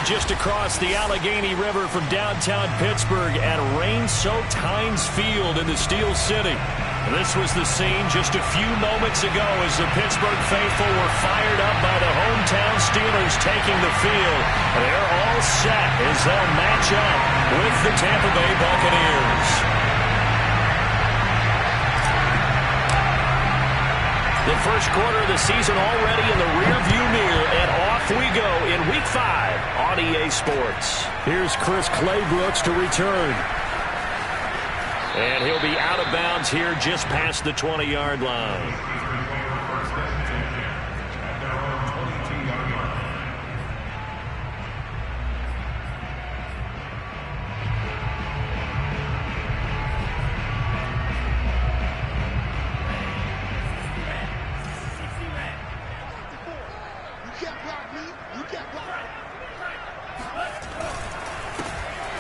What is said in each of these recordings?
just across the Allegheny River from downtown Pittsburgh at rain-soaked Heinz Field in the Steel City. This was the scene just a few moments ago as the Pittsburgh faithful were fired up by the hometown Steelers taking the field. They're all set as they'll match up with the Tampa Bay Buccaneers. The first quarter of the season already in the rearview mirror, and off we go in Week 5 on EA Sports. Here's Chris Claybrooks to return. And he'll be out of bounds here just past the 20-yard line.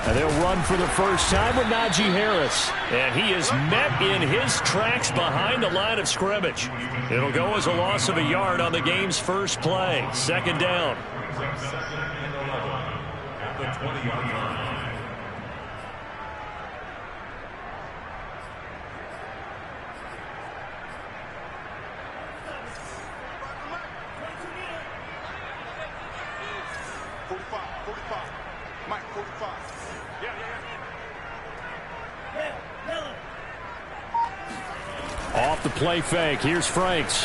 And they'll run for the first time with Najee Harris. And he is met in his tracks behind the line of scrimmage. It'll go as a loss of a yard on the game's first play. Second down. At the 20-yard line. Off the play fake. Here's Franks.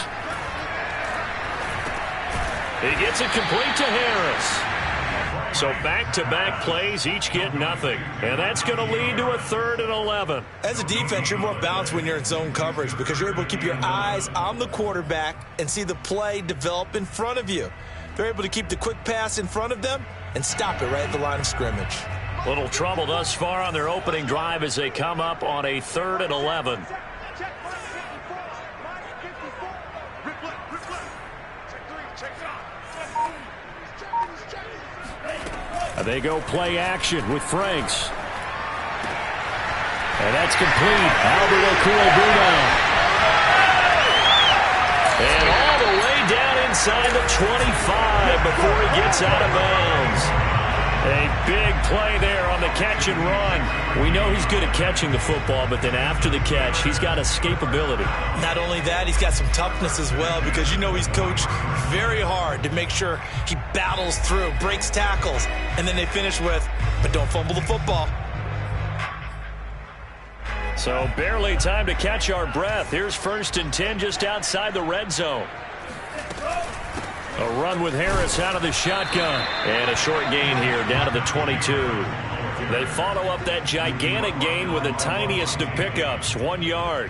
He gets it complete to Harris. So back-to-back plays, each get nothing. And that's going to lead to a 3rd and 11. As a defense, you're more balanced when you're in zone coverage because you're able to keep your eyes on the quarterback and see the play develop in front of you. They're able to keep the quick pass in front of them and stop it right at the line of scrimmage. Little trouble thus far on their opening drive as they come up on a 3rd and 11. They go play action with Franks. And that's complete. Albert Okuegbuna. And all the way down inside the 25 before he gets out of bounds. A big play there on the catch and run. We know he's good at catching the football, but then after the catch, he's got escapability. Not only that, he's got some toughness as well because you know he's coached very hard to make sure he battles through, breaks tackles, and then they finish with, but don't fumble the football. So barely time to catch our breath. Here's 1st and 10 just outside the red zone. A run with Harris out of the shotgun. And a short gain here down to the 22. They follow up that gigantic gain with the tiniest of pickups, 1 yard.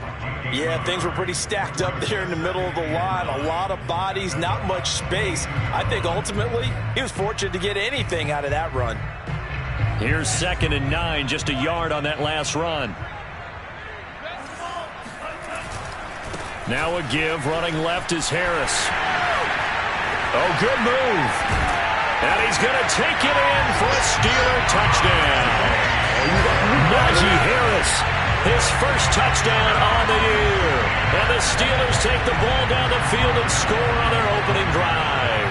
Yeah, things were pretty stacked up there in the middle of the line. A lot of bodies, not much space. I think ultimately he was fortunate to get anything out of that run. Here's 2nd and 9, just a yard on that last run. Now a give, running left is Harris. Oh, good move. And he's going to take it in for a Steeler touchdown. Najee Harris, his first touchdown on the year. And the Steelers take the ball down the field and score on their opening drive.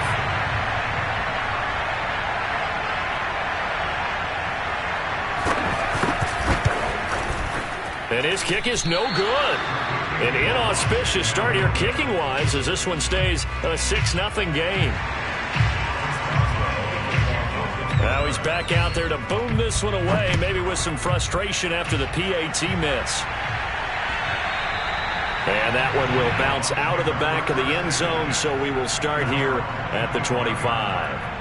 And his kick is no good. An inauspicious start here kicking-wise as this one stays a 6-0 game. Now he's back out there to boom this one away, maybe with some frustration after the PAT miss. And that one will bounce out of the back of the end zone, so we will start here at the 25.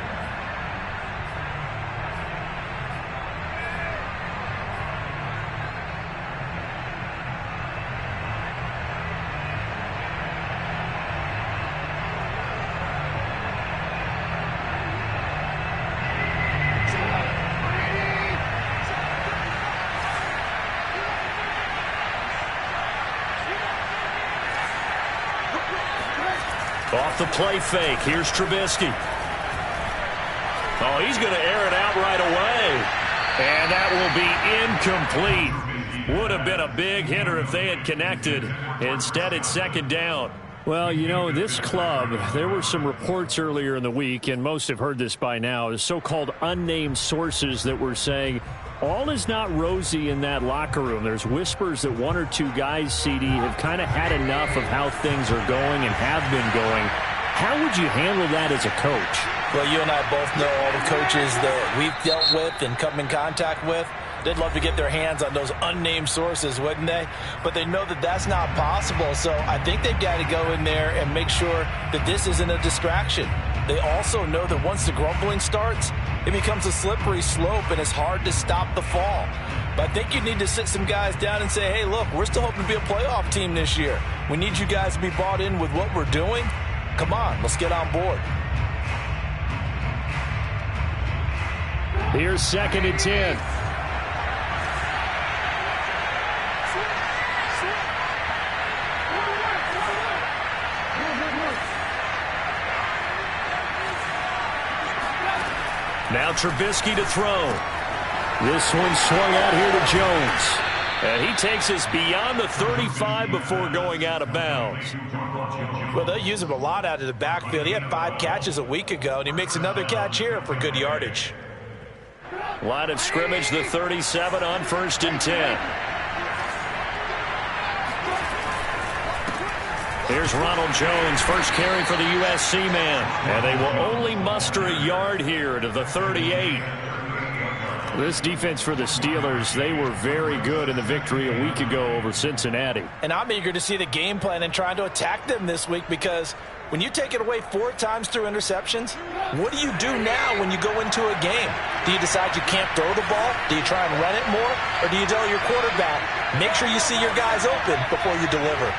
Off the play fake. Here's Trubisky. Oh, he's going to air it out right away. And that will be incomplete. Would have been a big hitter if they had connected. Instead, it's 2nd down. Well, you know, this club, there were some reports earlier in the week, and most have heard this by now, is so-called unnamed sources that were saying all is not rosy in that locker room. There's whispers that one or two guys, CD, have kind of had enough of how things are going and have been going. How would you handle that as a coach? Well, you and I both know all the coaches that we've dealt with and come in contact with. They'd love to get their hands on those unnamed sources, wouldn't they? But they know that that's not possible. So I think they've got to go in there and make sure that this isn't a distraction. They also know that once the grumbling starts, it becomes a slippery slope and it's hard to stop the fall. But I think you need to sit some guys down and say, hey, look, we're still hoping to be a playoff team this year. We need you guys to be bought in with what we're doing. Come on, let's get on board. Here's 2nd and 10. Now Trubisky to throw. This one swung out here to Jones. And he takes us beyond the 35 before going out of bounds. Well, they use him a lot out of the backfield. He had 5 catches a week ago, and he makes another catch here for good yardage. Line of scrimmage, the 37 on 1st and 10. Here's Ronald Jones, first carry for the USC man. And they will only muster a yard here to the 38. This defense for the Steelers, they were very good in the victory a week ago over Cincinnati. And I'm eager to see the game plan and trying to attack them this week, because when you take it away 4 times through interceptions, what do you do now when you go into a game? Do you decide you can't throw the ball? Do you try and run it more? Or do you tell your quarterback, make sure you see your guys open before you deliver?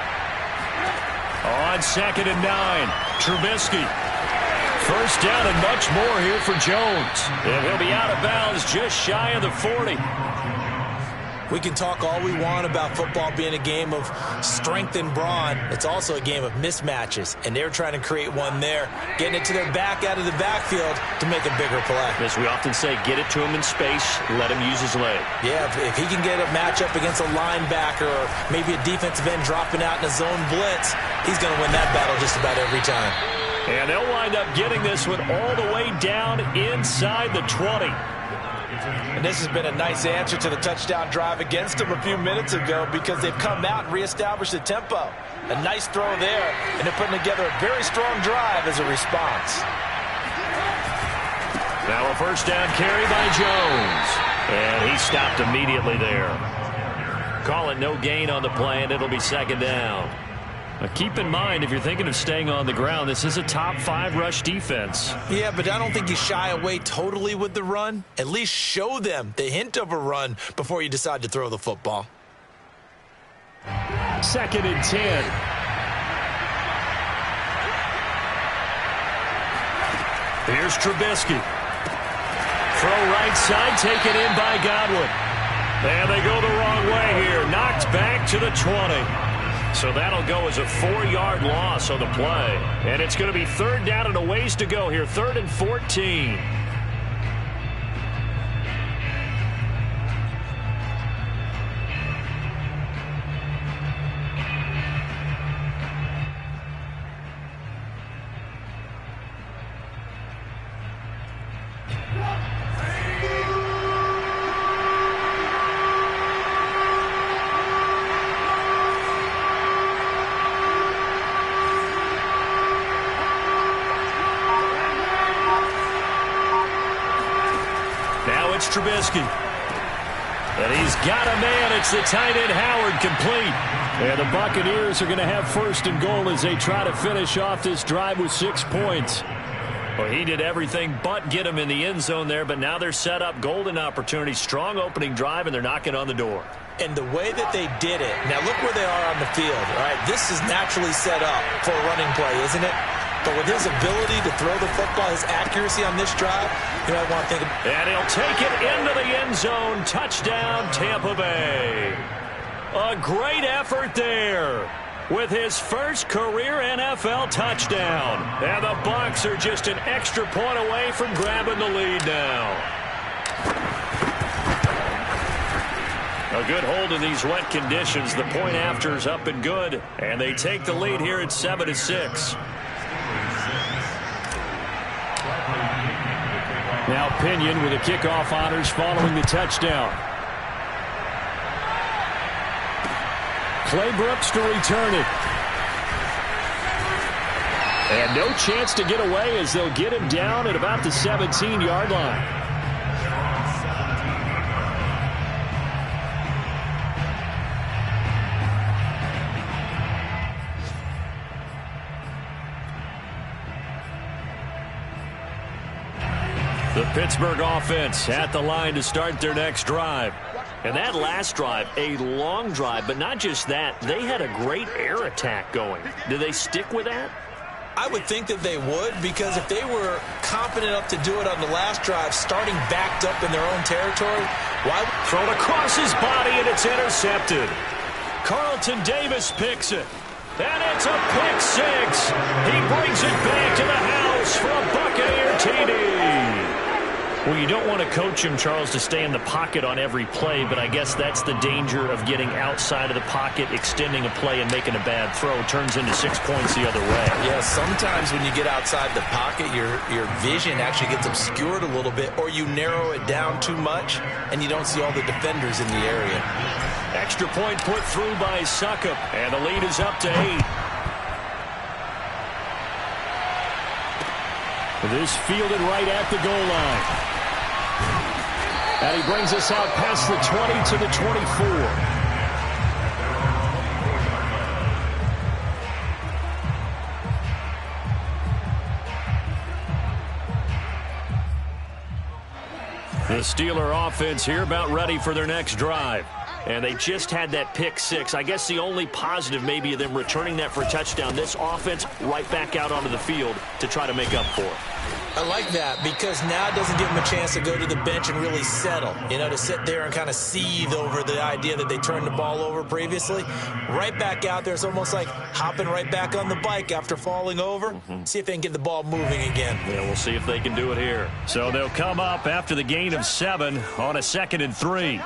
On 2nd and 9, Trubisky. First down and much more here for Jones. And he'll be out of bounds just shy of the 40. We can talk all we want about football being a game of strength and brawn. It's also a game of mismatches, and they're trying to create one there, getting it to their back out of the backfield to make a bigger play. As we often say, get it to him in space, let him use his leg. Yeah, if he can get a matchup against a linebacker or maybe a defensive end dropping out in a zone blitz, he's going to win that battle just about every time. And they'll wind up getting this one all the way down inside the 20. And this has been a nice answer to the touchdown drive against them a few minutes ago, because they've come out and reestablished the tempo. A nice throw there, and they're putting together a very strong drive as a response. Now a first down carry by Jones. And he stopped immediately there. Call it no gain on the play, and it'll be 2nd down. Now keep in mind, if you're thinking of staying on the ground, this is a top 5 rush defense. Yeah, but I don't think you shy away totally with the run. At least show them the hint of a run before you decide to throw the football. 2nd and 10. Here's Trubisky. Throw right side, taken in by Godwin. And they go the wrong way here. Knocked back to the 20. So that'll go as a 4-yard loss on the play. And it's going to be 3rd down and a ways to go here. 3rd and 14. Now it's Trubisky. And he's got a man. It's the tight end Howard, complete. And the Buccaneers are going to have 1st and goal as they try to finish off this drive with 6 points. Well, he did everything but get him in the end zone there, but now they're set up. Golden opportunity, strong opening drive, and they're knocking on the door. And the way that they did it, now look where they are on the field. All right, this is naturally set up for a running play, isn't it? But with his ability to throw the football, his accuracy on this drive, you might want to think of... And he'll take it into the end zone. Touchdown, Tampa Bay. A great effort there with his first career NFL touchdown. And the Bucs are just an extra point away from grabbing the lead now. A good hold in these wet conditions. The point after is up and good. And they take the lead here at 7-6. Now Pinion with the kickoff honors following the touchdown. Clay Brooks to return it. And no chance to get away as they'll get him down at about the 17-yard line. The Pittsburgh offense at the line to start their next drive. And that last drive, a long drive, but not just that. They had a great air attack going. Do they stick with that? I would think that they would, because if they were confident enough to do it on the last drive, starting backed up in their own territory, why? Thrown across his body, and it's intercepted. Carlton Davis picks it. And it's a pick six. He brings it back to the house for a Buccaneer TD. Well, you don't want to coach him, Charles, to stay in the pocket on every play, but I guess that's the danger of getting outside of the pocket, extending a play, and making a bad throw. Turns into 6 points the other way. Yeah, sometimes when you get outside the pocket, your vision actually gets obscured a little bit, or you narrow it down too much, and you don't see all the defenders in the area. Extra point put through by Suckup, and the lead is up to 8. This fielded right at the goal line. And he brings us out past the 20 to the 24. The Steeler offense here about ready for their next drive. And they just had that pick six. I guess the only positive maybe of them returning that for a touchdown. This offense right back out onto the field to try to make up for it. I like that, because now it doesn't give them a chance to go to the bench and really settle, to sit there and kind of seethe over the idea that they turned the ball over previously. Right back out there. It's almost like hopping right back on the bike after falling over. See if they can get the ball moving again. Yeah, we'll see if they can do it here. So they'll come up after the gain of 7 on a 2nd and 3.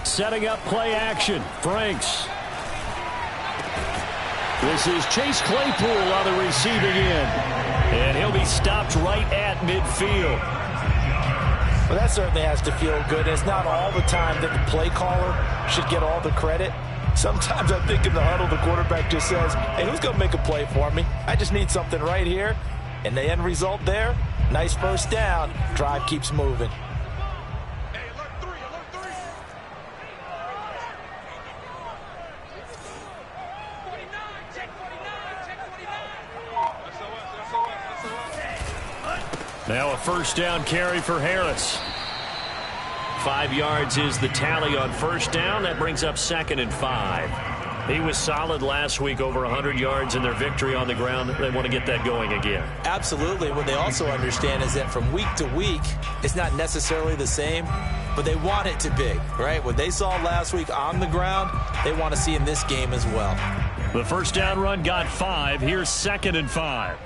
Setting up play action. Franks. This is Chase Claypool on the receiving end. And he'll be stopped right at midfield. Well, that certainly has to feel good. It's not all the time that the play caller should get all the credit. Sometimes I think in the huddle, the quarterback just says, hey, who's going to make a play for me? I just need something right here. And the end result there, nice first down. Drive keeps moving. Now a first down carry for Harris. 5 yards is the tally on first down. That brings up 2nd and 5. He was solid last week, over 100 yards in their victory on the ground. They want to get that going again. Absolutely. What they also understand is that from week to week, it's not necessarily the same, but they want it to be, right? What they saw last week on the ground, they want to see in this game as well. The first down run got 5. Here's 2nd and 5.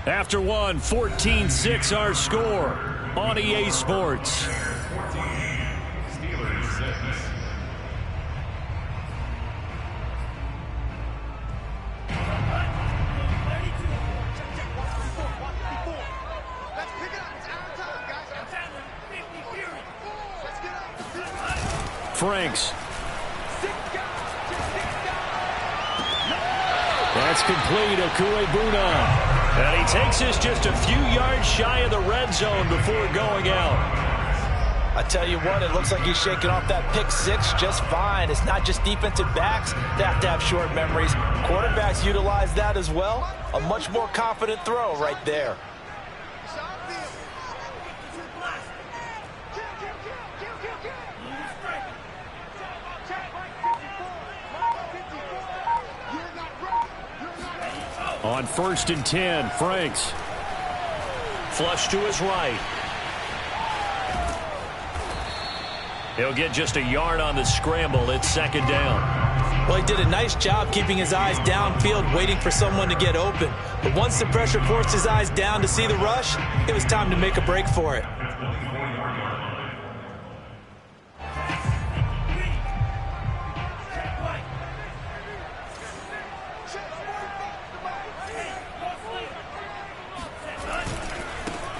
After one, 14-6 our score on EA Sports. Franks. That's complete. Okuebuna. And he takes us just a few yards shy of the red zone before going out. I tell you what, it looks like he's shaking off that pick six just fine. It's not just defensive backs that have to have short memories. Quarterbacks utilize that as well. A much more confident throw right there. On 1st and 10, Franks. Flush to his right. He'll get just a yard on the scramble. It's 2nd down. Well, he did a nice job keeping his eyes downfield, waiting for someone to get open. But once the pressure forced his eyes down to see the rush, it was time to make a break for it.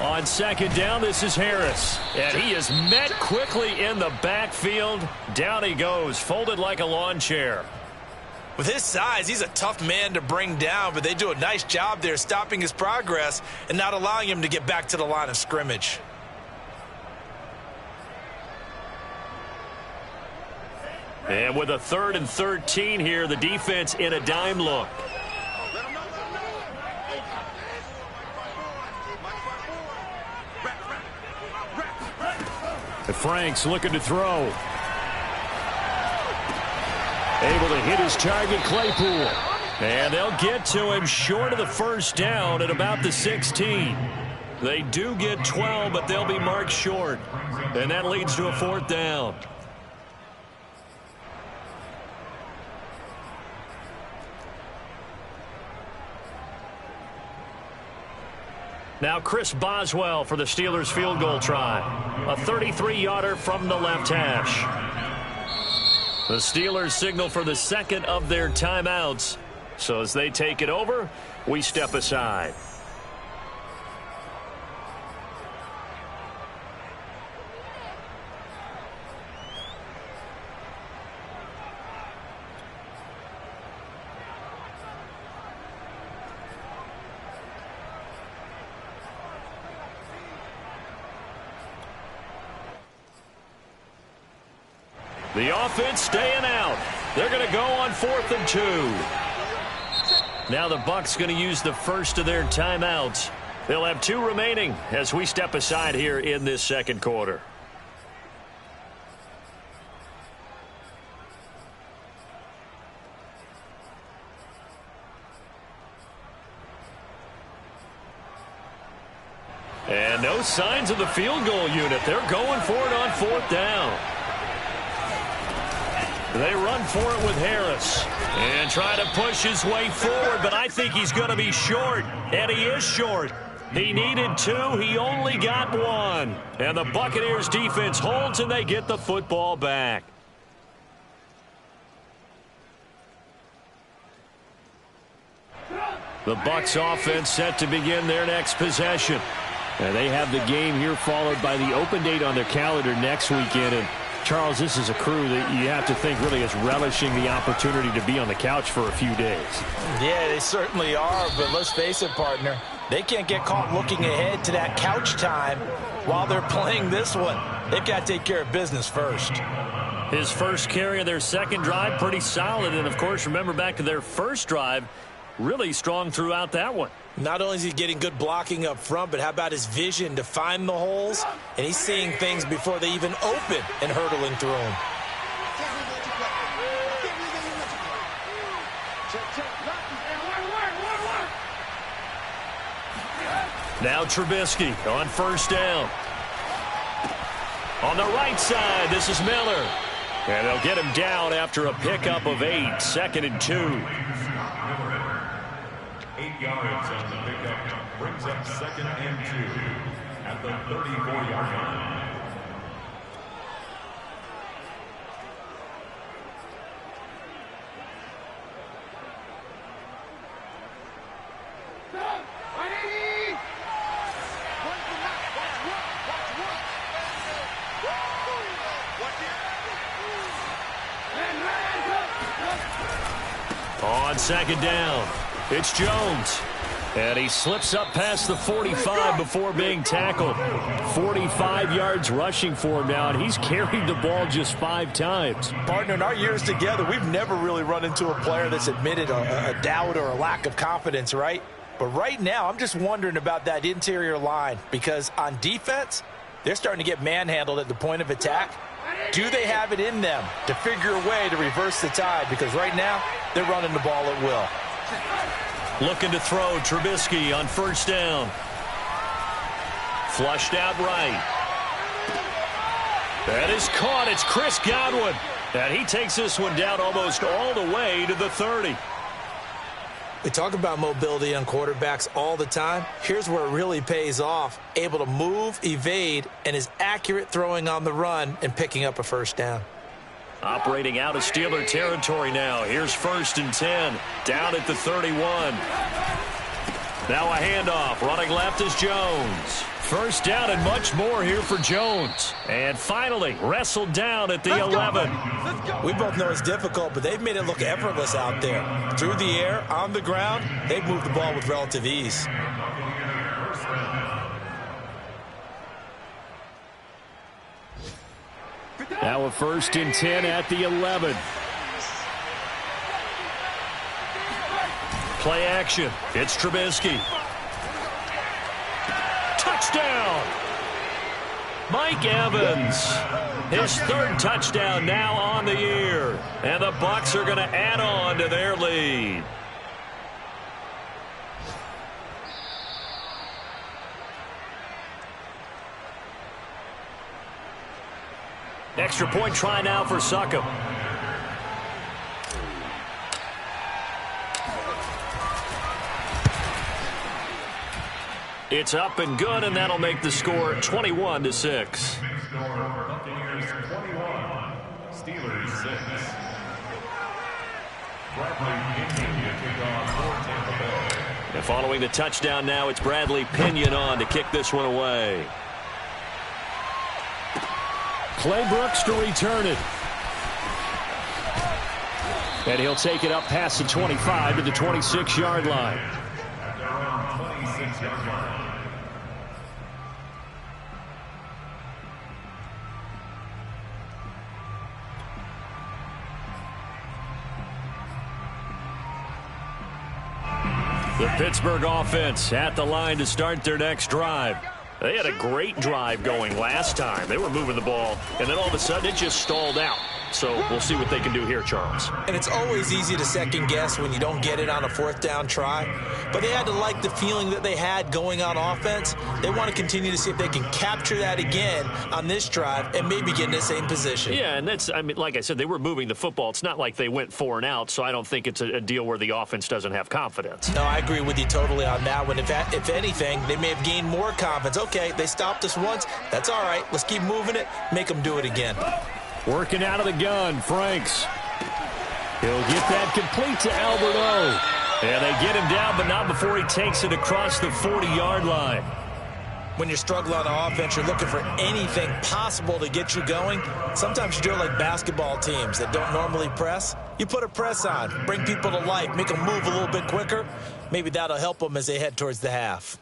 On second down, this is Harris. And he is met quickly in the backfield. Down he goes, folded like a lawn chair. With his size, he's a tough man to bring down, but they do a nice job there stopping his progress and not allowing him to get back to the line of scrimmage. And with a 3rd and 13 here, the defense in a dime look. Franks looking to throw. Able to hit his target, Claypool. And they'll get to him short of the first down at about the 16. They do get 12, but they'll be marked short. And that leads to a 4th down. Now Chris Boswell for the Steelers field goal try. A 33-yarder from the left hash. The Steelers signal for the second of their timeouts. So as they take it over, we step aside. The offense staying out. They're going to go on 4th and 2. Now the Bucs going to use the first of their timeouts. They'll have 2 remaining as we step aside here in this second quarter. And no signs of the field goal unit. They're going for it on 4th down. They run for it with Harris and try to push his way forward, but I think he's going to be short, and he is short. He needed 2. He only got 1. And the Buccaneers defense holds, and they get the football back. The Bucs offense set to begin their next possession. And they have the game here followed by the open date on their calendar next weekend. And Charles, this is a crew that you have to think really is relishing the opportunity to be on the couch for a few days. Yeah, they certainly are, but let's face it, partner. They can't get caught looking ahead to that couch time while they're playing this one. They've got to take care of business first. His first carry of their second drive, pretty solid. And, of course, remember back to their first drive, really strong throughout that one. Not only is he getting good blocking up front, but how about his vision to find the holes? And he's seeing things before they even open and hurdling through them. Now Trubisky on 1st down. On the right side, this is Miller. And they'll get him down after a pickup of 8, 2nd and 2. 8 yards on the pickup brings up 2nd and 2 at the 34-yard line. On 2nd down, it's Jones. And he slips up past the 45 before being tackled. 45 yards rushing for him now, and he's carried the ball just 5 times. Partner, in our years together, we've never really run into a player that's admitted a doubt or a lack of confidence, right? But right now, I'm just wondering about that interior line, because on defense, they're starting to get manhandled at the point of attack. Do they have it in them to figure a way to reverse the tide? Because right now, they're running the ball at will. Looking to throw, Trubisky on 1st down. Flushed out right. That is caught. It's Chris Godwin. And he takes this one down almost all the way to the 30. We talk about mobility on quarterbacks all the time. Here's where it really pays off. Able to move, evade, and is accurate throwing on the run and picking up a first down. Operating out of Steeler territory now. Here's 1st and 10. Down at the 31. Now a handoff. Running left is Jones. First down and much more here for Jones. And finally wrestled down at the 11. We both know it's difficult, but they've made it look effortless out there. Through the air, on the ground, they've moved the ball with relative ease. Now a 1st and 10 at the 11. Play action. It's Trubisky. Touchdown! Mike Evans. His 3rd touchdown now on the year. And the Bucs are going to add on to their lead. Extra point try now for Succop. It's up and good, and that'll make the score 21-6. Buccaneers 21, Steelers 6. Bradley Pinion kick off for Tampa Bay. And following the touchdown now, it's Bradley Pinion on to kick this one away. Clay Brooks to return it. And he'll take it up past the 25 to the 26-yard line. At their own 26-yard line. The Pittsburgh offense at the line to start their next drive. They had a great drive going last time. They were moving the ball, and then all of a sudden it just stalled out. So we'll see what they can do here, Charles. And it's always easy to second guess when you don't get it on a 4th down try. But they had to like the feeling that they had going on offense. They want to continue to see if they can capture that again on this drive and maybe get in the same position. Yeah, and that's, I mean, like I said, they were moving the football. It's not like they went 4 and out, so I don't think it's a deal where the offense doesn't have confidence. No, I agree with you totally on that one. If anything, they may have gained more confidence. Okay, they stopped us once. That's all right. Let's keep moving it. Make them do it again. Working out of the gun, Franks. He'll get that complete to Albert O. And they get him down, but not before he takes it across the 40-yard line. When you're struggling on offense, you're looking for anything possible to get you going. Sometimes you do it like basketball teams that don't normally press. You put a press on, bring people to life, make them move a little bit quicker. Maybe that'll help them as they head towards the half.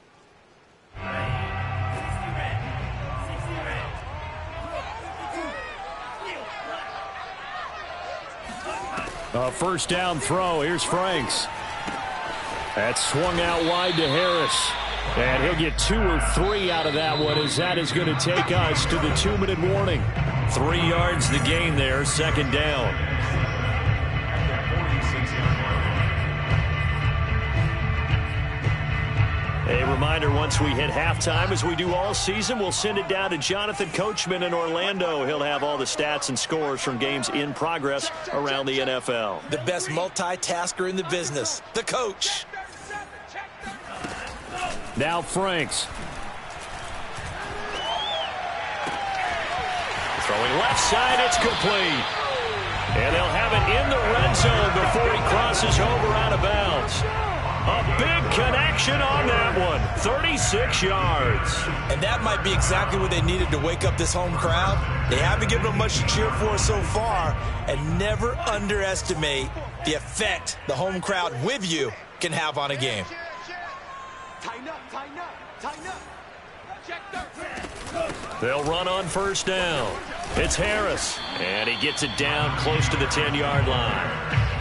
A 1st down throw. Here's Franks. That's swung out wide to Harris. And he'll get 2 or 3 out of that one, as that is going to take us to the 2-minute warning. 3 yards the gain there, 2nd down. A reminder, once we hit halftime, as we do all season, we'll send it down to Jonathan Coachman in Orlando. He'll have all the stats and scores from games in progress around the NFL. The best multitasker in the business, the coach. Now Franks. Throwing left side, it's complete. And they'll have it in the red zone before he crosses over out of bounds. A big connection on that one. 36 yards. And that might be exactly what they needed to wake up this home crowd. They haven't given them much to cheer for so far. And never underestimate the effect the home crowd with you can have on a game. Tighten up, tighten up, tighten up. Check They'll run on 1st down. It's Harris. And he gets it down close to the 10-yard line.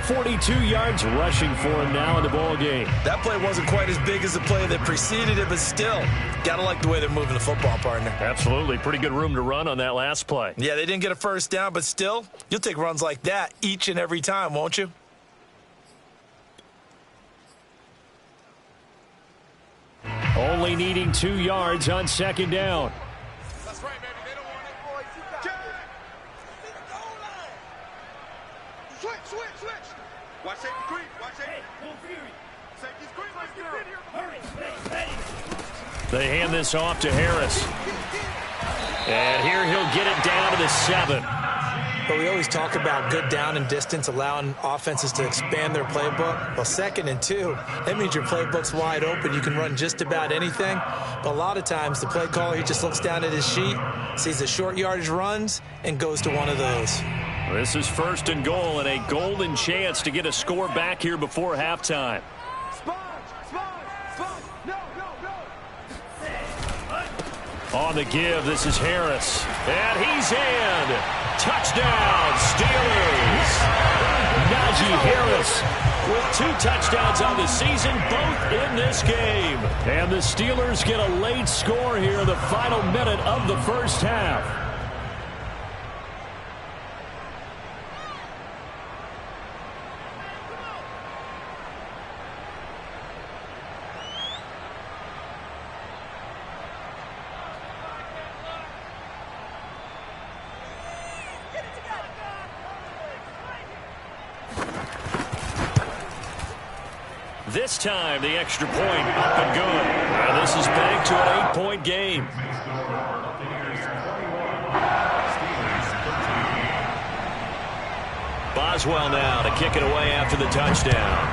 42 yards rushing for him now in the ball game. That play wasn't quite as big as the play that preceded it, but still, gotta like the way they're moving the football, partner. Absolutely. Pretty good room to run on that last play. Yeah, they didn't get a 1st down, but still, you'll take runs like that each and every time, won't you? Only needing 2 yards on 2nd down. That's right, baby. They don't want it, boys. You got it. Watch safety green. Watch safety. Safety's green. Let's get in here. They hand this off to Harris. And here he'll get it down to the 7. But we always talk about good down and distance, allowing offenses to expand their playbook. Well, 2nd and 2, that means your playbook's wide open. You can run just about anything. But a lot of times, the play caller, he just looks down at his sheet, sees the short yardage runs, and goes to one of those. This is 1st and goal, and a golden chance to get a score back here before halftime. On the give, this is Harris. And he's in. Touchdown, Steelers. Najee Harris with 2 touchdowns on the season, both in this game. And the Steelers get a late score here in the final minute of the first half. This time, the extra point up and good. And this is back to an 8-point game. Boswell now to kick it away after the touchdown.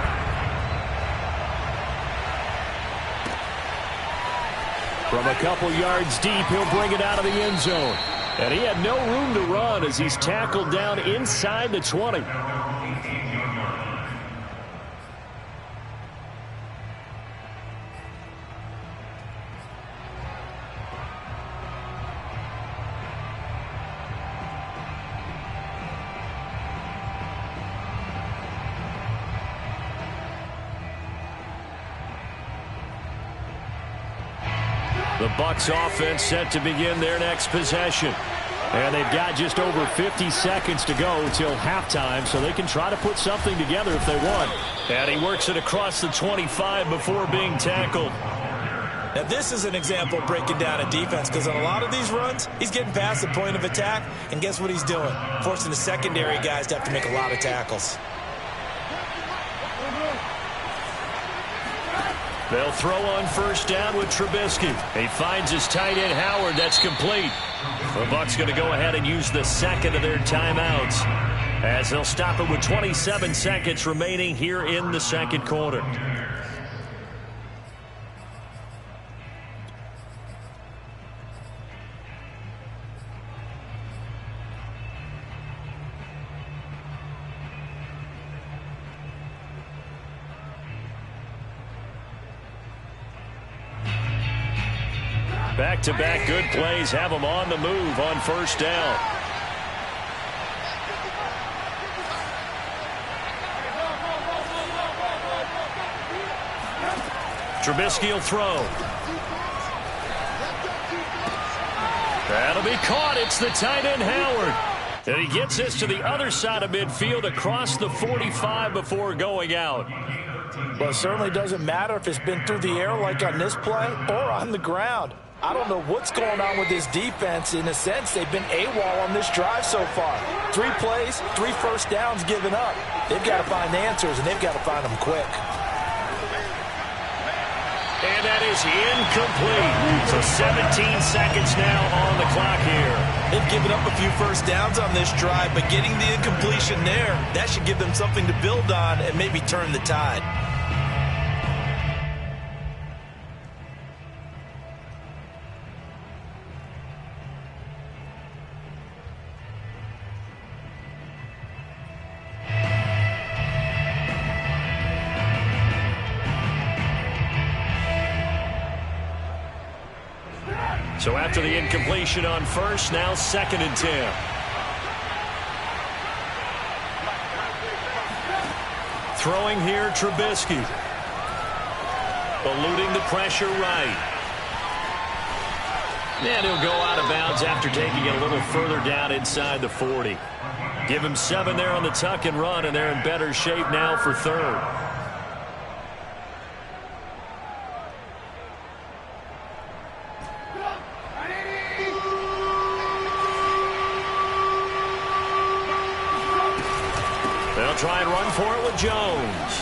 From a couple yards deep, he'll bring it out of the end zone. And he had no room to run as he's tackled down inside the 20. The Bucs offense set to begin their next possession. And they've got just over 50 seconds to go until halftime, so they can try to put something together if they want. And he works it across the 25 before being tackled. Now, this is an example of breaking down a defense, because on a lot of these runs, he's getting past the point of attack, and guess what he's doing? Forcing the secondary guys to have to make a lot of tackles. They'll throw on first down with Trubisky. He finds his tight end Howard. That's complete. The Bucs going to go ahead and use the second of their timeouts as they'll stop it with 27 seconds remaining here in the second quarter. Back-to-back good plays have them on the move on first down. Trubisky will throw. That'll be caught. It's the tight end Howard. And he gets this to the other side of midfield across the 45 before going out. Well, it certainly doesn't matter if it's been through the air like on this play or on the ground. I don't know what's going on with this defense. In a sense, they've been AWOL on this drive so far. 3 plays, 3 first downs given up. They've got to find answers, and they've got to find them quick. And that is incomplete. So 17 seconds now on the clock here. They've given up a few first downs on this drive, but getting the incompletion there, that should give them something to build on and maybe turn the tide. So after the incompletion on first, now 2nd and 10. Throwing here, Trubisky. Eluding the pressure right. And he'll go out of bounds after taking it a little further down inside the 40. Give him 7 there on the tuck and run, and they're in better shape now for 3rd. They'll try and run for it with Jones.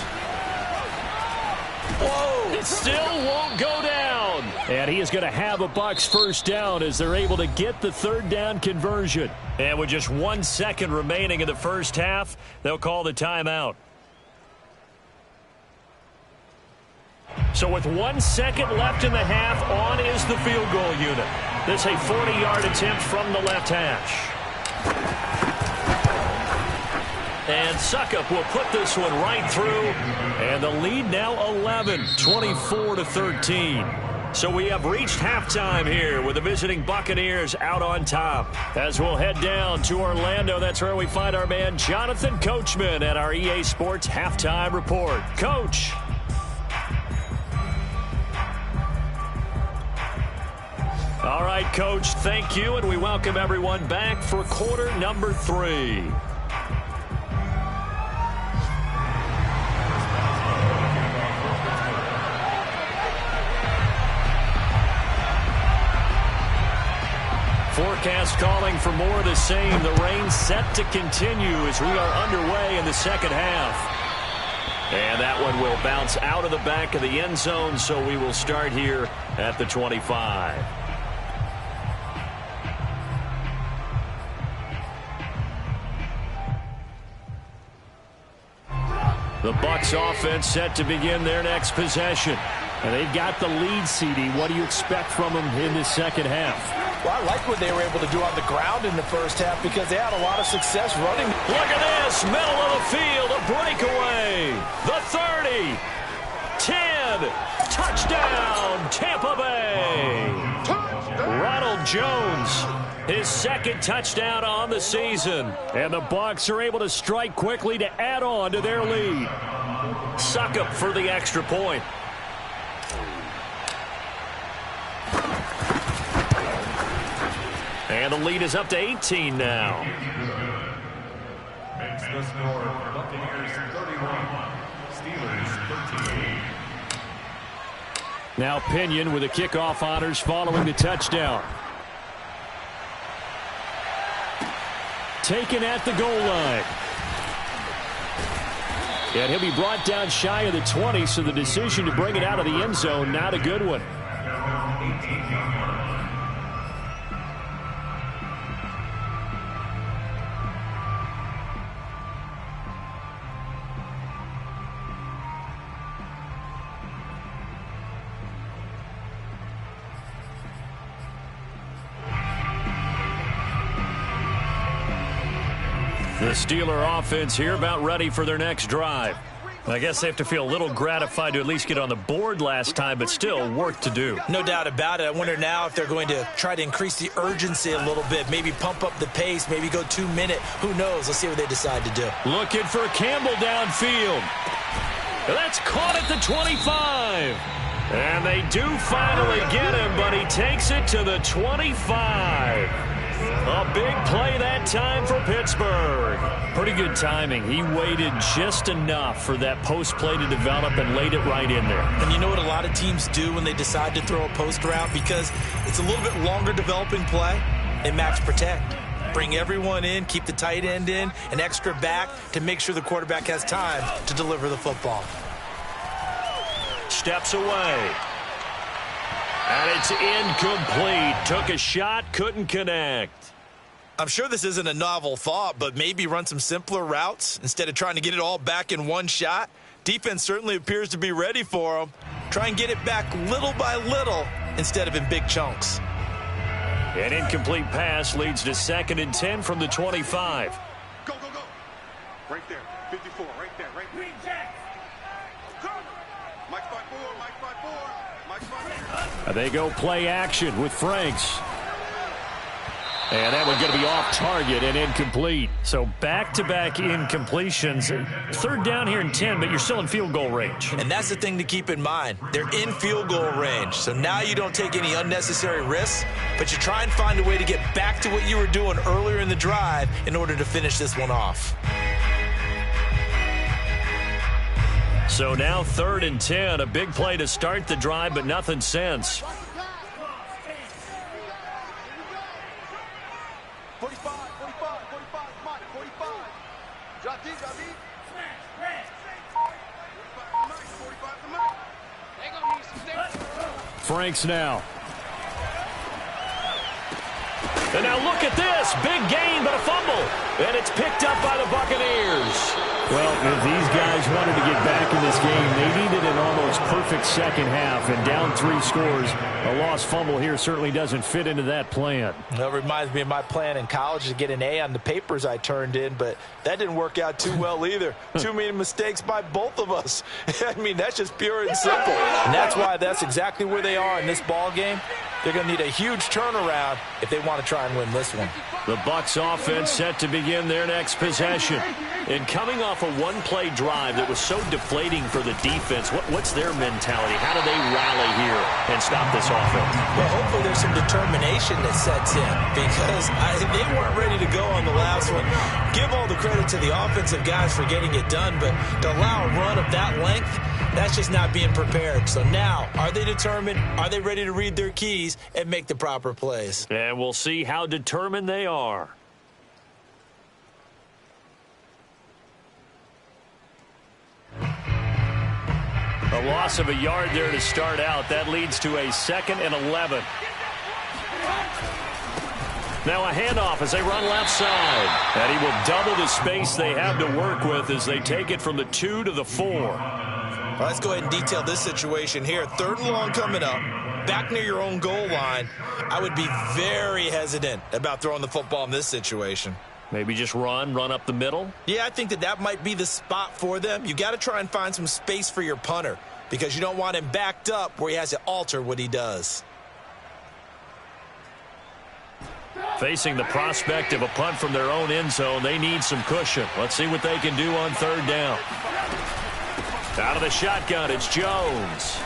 Whoa! It still won't go down. And he is going to have a Bucs first down as they're able to get the third down conversion. And with just 1 second remaining in the first half, they'll call the timeout. So with 1 second left in the half, on is the field goal unit. This a 40-yard attempt from the left hash. And Suckup will put this one right through. And the lead now 11, 24-13. So we have reached halftime here with the visiting Buccaneers out on top. As we'll head down to Orlando, that's where we find our man Jonathan Coachman at our EA Sports Halftime Report. Coach. All right, Coach, thank you, and we welcome everyone back for quarter number 3. Forecast calling for more of the same. The rain set to continue as we are underway in the second half. And that one will bounce out of the back of the end zone, so we will start here at the 25. The Bucs offense set to begin their next possession. And they've got the lead, CD. What do you expect from them in the second half? Well, I like what they were able to do on the ground in the first half because they had a lot of success running. Look at this. Middle of the field. A breakaway. The 30. 10. Touchdown. Tampa Bay. Ronald Jones. His second touchdown on the season. And the Bucs are able to strike quickly to add on to their lead. Suckup for the extra point. And the lead is up to 18 now. Makes the score Buccaneers 31, Steelers 13. Now Pinion with the kickoff honors following the touchdown. Taken at the goal line. And he'll be brought down shy of the 20, so the decision to bring it out of the end zone, not a good one. The Steeler offense here about ready for their next drive. I guess they have to feel a little gratified to at least get on the board last time, but still work to do. No doubt about it. I wonder now if they're going to try to increase the urgency a little bit, maybe pump up the pace, maybe go 2 minute. Who knows? Let's see what they decide to do. Looking for Campbell downfield. That's caught at the 25. And they do finally get him, but he takes it to the 25. A big play that time for Pittsburgh. Pretty good timing. He waited just enough for that post play to develop and laid it right in there. And you know what a lot of teams do when they decide to throw a post route? Because it's a little bit longer developing play. They max protect. Bring everyone in, keep the tight end in, an extra back to make sure the quarterback has time to deliver the football. Steps away. And it's incomplete. Took a shot, couldn't connect. I'm sure this isn't a novel thought, but maybe run some simpler routes instead of trying to get it all back in one shot. Defense certainly appears to be ready for them. Try and get it back little by little instead of in big chunks. An incomplete pass leads to 2nd and 10 from the 25. Go, go, go. Right there. 54. Right there. Right there. Mike 5-4. Mike 5-4. Mike 5-4. They go play action with Franks. And that one's going to be off target and incomplete. So back-to-back incompletions. 3rd down here and 10, but you're still in field goal range. And that's the thing to keep in mind. They're in field goal range. So now you don't take any unnecessary risks, but you try and find a way to get back to what you were doing earlier in the drive in order to finish this one off. So now 3rd and 10, a big play to start the drive, but nothing since. 45, 45, 45, Mike, 45. Drop deep, drop deep. Franks now. And now look at this. Big gain, but a fumble. And it's picked up by the Buccaneers. Well, if these guys wanted to get back in this game, they needed an almost perfect second half. And down 3 scores, a lost fumble here certainly doesn't fit into that plan. That reminds me of my plan in college to get an A on the papers I turned in, but that didn't work out too well either. Too many mistakes by both of us. I mean, that's just pure and simple. And that's why that's exactly where they are in this ball game. They're going to need a huge turnaround if they want to try and win this one. The Bucs offense set to begin their next possession. And coming off a one-play drive that was so deflating for the defense, what's their mentality? How do they rally here and stop this offense? Well, hopefully there's some determination that sets in because they weren't ready to go on the last one. Give all the credit to the offensive guys for getting it done, but to allow a run of that length, that's just not being prepared. So now, are they determined? Are they ready to read their keys and make the proper plays? And we'll see how determined they are. A loss of a yard there to start out. That leads to a 2nd and 11. Now a handoff as they run left side. And he will double the space they have to work with as they take it from the 2 to the 4. Well, let's go ahead and detail this situation here. 3rd and long coming up. Back near your own goal line. I would be very hesitant about throwing the football in this situation. Maybe just run up the middle? Yeah, I think that might be the spot for them. You got to try and find some space for your punter because you don't want him backed up where he has to alter what he does. Facing the prospect of a punt from their own end zone, they need some cushion. Let's see what they can do on 3rd down. Out of the shotgun, it's Jones.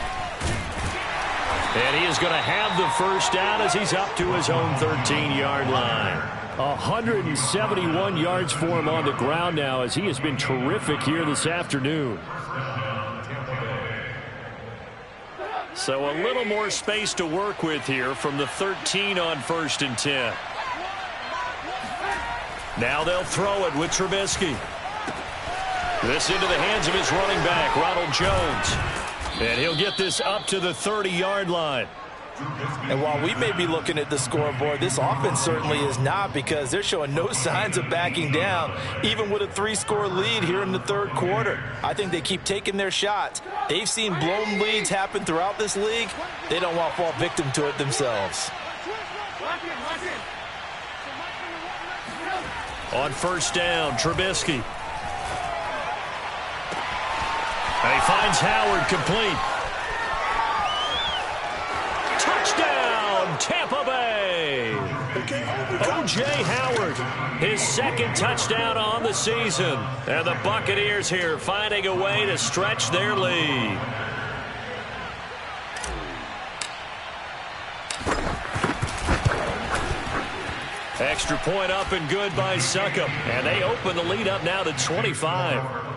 And he is going to have the first down as he's up to his own 13-yard line. 171 yards for him on the ground now as he has been terrific here this afternoon. So a little more space to work with here from the 13 on 1st and 10. Now they'll throw it with Trubisky. This into the hands of his running back, Ronald Jones. And he'll get this up to the 30-yard line. And while we may be looking at the scoreboard, this offense certainly is not because they're showing no signs of backing down, even with a 3-score lead here in the 3rd quarter. I think they keep taking their shots. They've seen blown leads happen throughout this league. They don't want to fall victim to it themselves. On 1st down, Trubisky. And he finds Howard complete. Touchdown, Tampa Bay. O.J. Howard, his 2nd touchdown on the season. And the Buccaneers here finding a way to stretch their lead. Extra point up and good by Succop. And they open the lead up now to 25.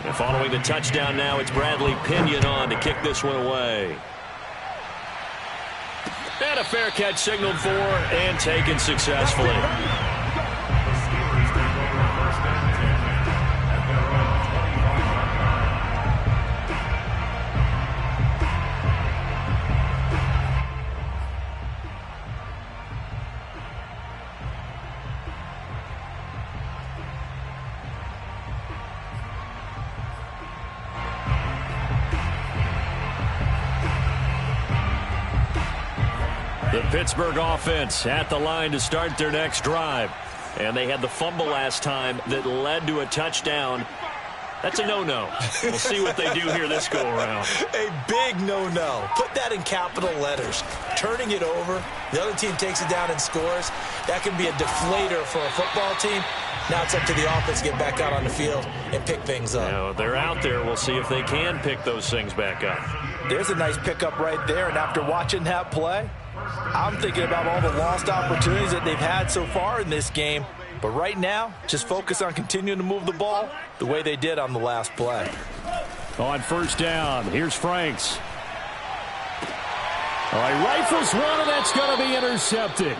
And following the touchdown now, it's Bradley Pinion on to kick this one away. And a fair catch signaled for and taken successfully. The Pittsburgh offense at the line to start their next drive. And they had the fumble last time that led to a touchdown. That's a no-no. We'll see what they do here this go-around. A big no-no. Put that in capital letters. Turning it over, the other team takes it down and scores. That can be a deflator for a football team. Now it's up to the offense to get back out on the field and pick things up. Now, they're out there. We'll see if they can pick those things back up. There's a nice pickup right there, and after watching that play, I'm thinking about all the lost opportunities that they've had so far in this game. But right now, just focus on continuing to move the ball the way they did on the last play. On 1st down, here's Franks. All right, rifles one, and that's going to be intercepted.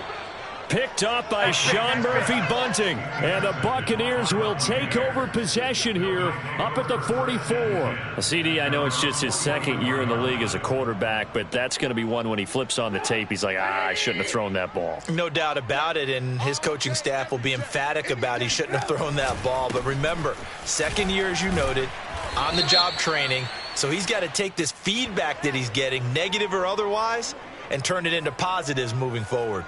picked up by Sean Murphy-Bunting. And the Buccaneers will take over possession here up at the 44. Well, CD, I know it's just his second year in the league as a quarterback, but that's going to be one when he flips on the tape. He's like, I shouldn't have thrown that ball. No doubt about it, and his coaching staff will be emphatic about he shouldn't have thrown that ball. But remember, second year, as you noted, on-the-job training. So he's got to take this feedback that he's getting, negative or otherwise, and turn it into positives moving forward.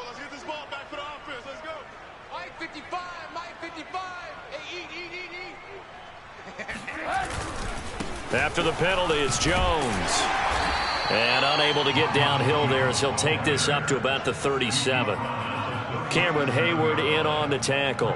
Let's get this ball back for the offense. Let's go. Mike 55, Mike 55. Hey, eat. After the penalty, it's Jones. And unable to get downhill there as he'll take this up to about the 37. Cameron Hayward in on the tackle.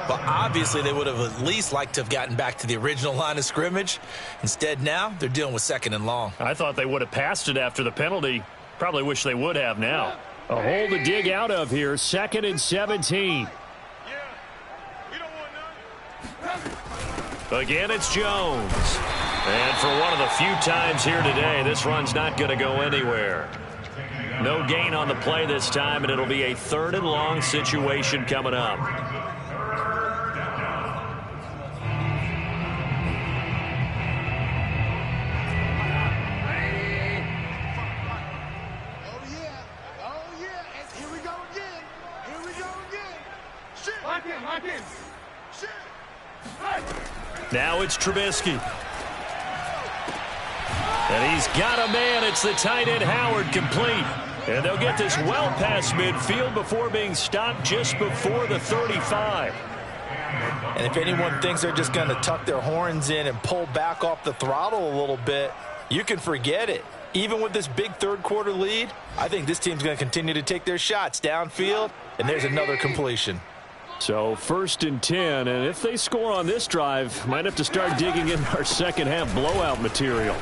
But obviously they would have at least liked to have gotten back to the original line of scrimmage. Instead now they're dealing with second and long. I thought they would have passed it after the penalty. Probably wish they would have now. A hole to dig out of here, 2nd and 17. Again, it's Jones. And for one of the few times here today, this run's not going to go anywhere. No gain on the play this time, and it'll be a 3rd and long situation coming up. Now it's Trubisky. And he's got a man. It's the tight end Howard, complete. And they'll get this well past midfield before being stopped just before the 35. And if anyone thinks they're just going to tuck their horns in and pull back off the throttle a little bit, you can forget it. Even with this big third-quarter lead, I think this team's going to continue to take their shots downfield, and there's another completion. So 1st and 10, and if they score on this drive, might have to start digging in our second-half blowout material.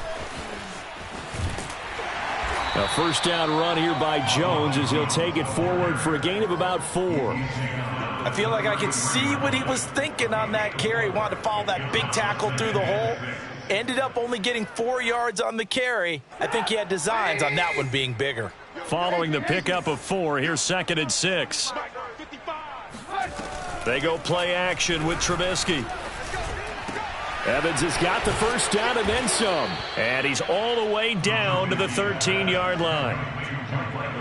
A first down run here by Jones as he'll take it forward for a gain of about 4. I feel like I can see what he was thinking on that carry. Wanted to follow that big tackle through the hole. Ended up only getting 4 yards on the carry. I think he had designs on that one being bigger. Following the pickup of 4, here's 2nd and 6. They go play action with Trubisky. Evans has got the first down and then some. And he's all the way down to the 13-yard line.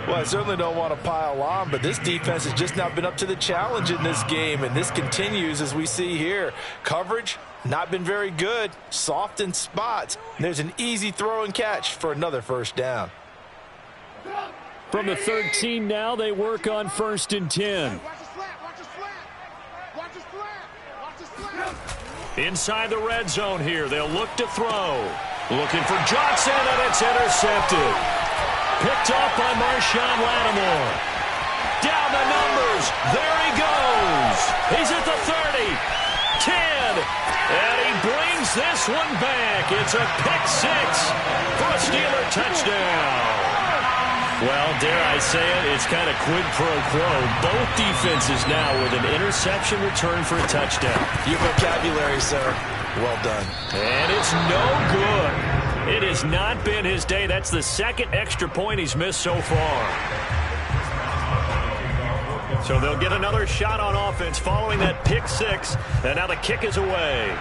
Well, I certainly don't want to pile on, but this defense has just not been up to the challenge in this game, and this continues as we see here. Coverage, not been very good. Soft in spots. And there's an easy throw and catch for another first down. From the 13 now, they work on 1st and 10. Inside the red zone here, they'll look to throw. Looking for Johnson, and it's intercepted. Picked off by Marshawn Lattimore. Down the numbers. There he goes. He's at the 30, 10, and he brings this one back. It's a pick 6 for a Steeler touchdown. Well, dare I say it, it's kind of quid pro quo. Both defenses now with an interception return for a touchdown. Your vocabulary, sir. Well done. And it's no good. It has not been his day. That's the second extra point he's missed so far. So they'll get another shot on offense following that pick 6. And now the kick is away.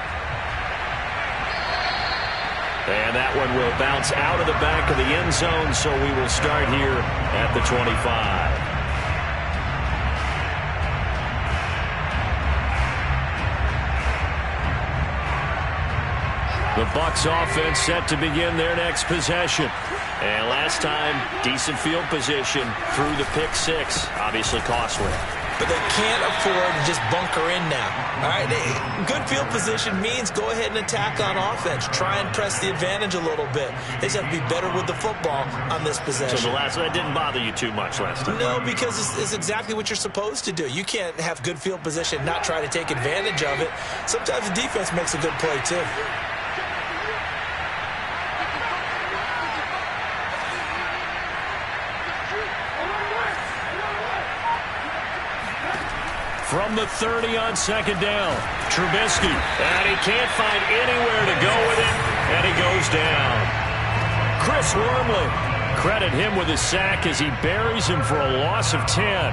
And that one will bounce out of the back of the end zone, so we will start here at the 25. The Bucs offense set to begin their next possession. And last time, decent field position through the pick 6, obviously costly. But they can't afford to just bunker in now. All right, good field position means go ahead and attack on offense. Try and press the advantage a little bit. They just have to be better with the football on this possession. So that didn't bother you too much last time? No, because it's exactly what you're supposed to do. You can't have good field position and not try to take advantage of it. Sometimes the defense makes a good play, too. from the 30 on second down. Trubisky, and he can't find anywhere to go with it, and he goes down. Chris Wormley, credit him with his sack as he buries him for a loss of 10.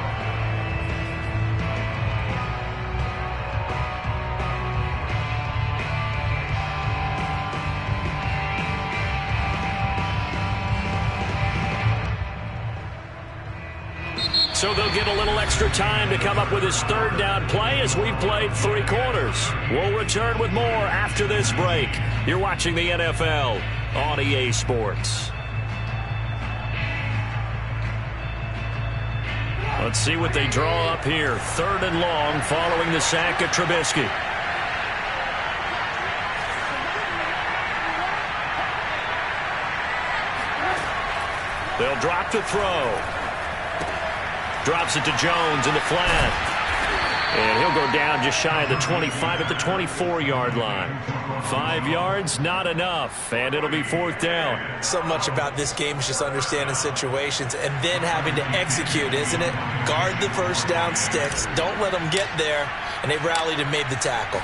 So they'll get a little extra time to come up with his third down play as we've played 3 quarters. We'll return with more after this break. You're watching the NFL on EA Sports. Let's see what they draw up here. 3rd and long following the sack of Trubisky. They'll drop to throw. Drops it to Jones in the flat. And he'll go down just shy of the 25 at the 24-yard line. 5 yards, not enough. And it'll be 4th down. So much about this game is just understanding situations and then having to execute, isn't it? Guard the first down sticks. Don't let them get there. And they rallied and made the tackle.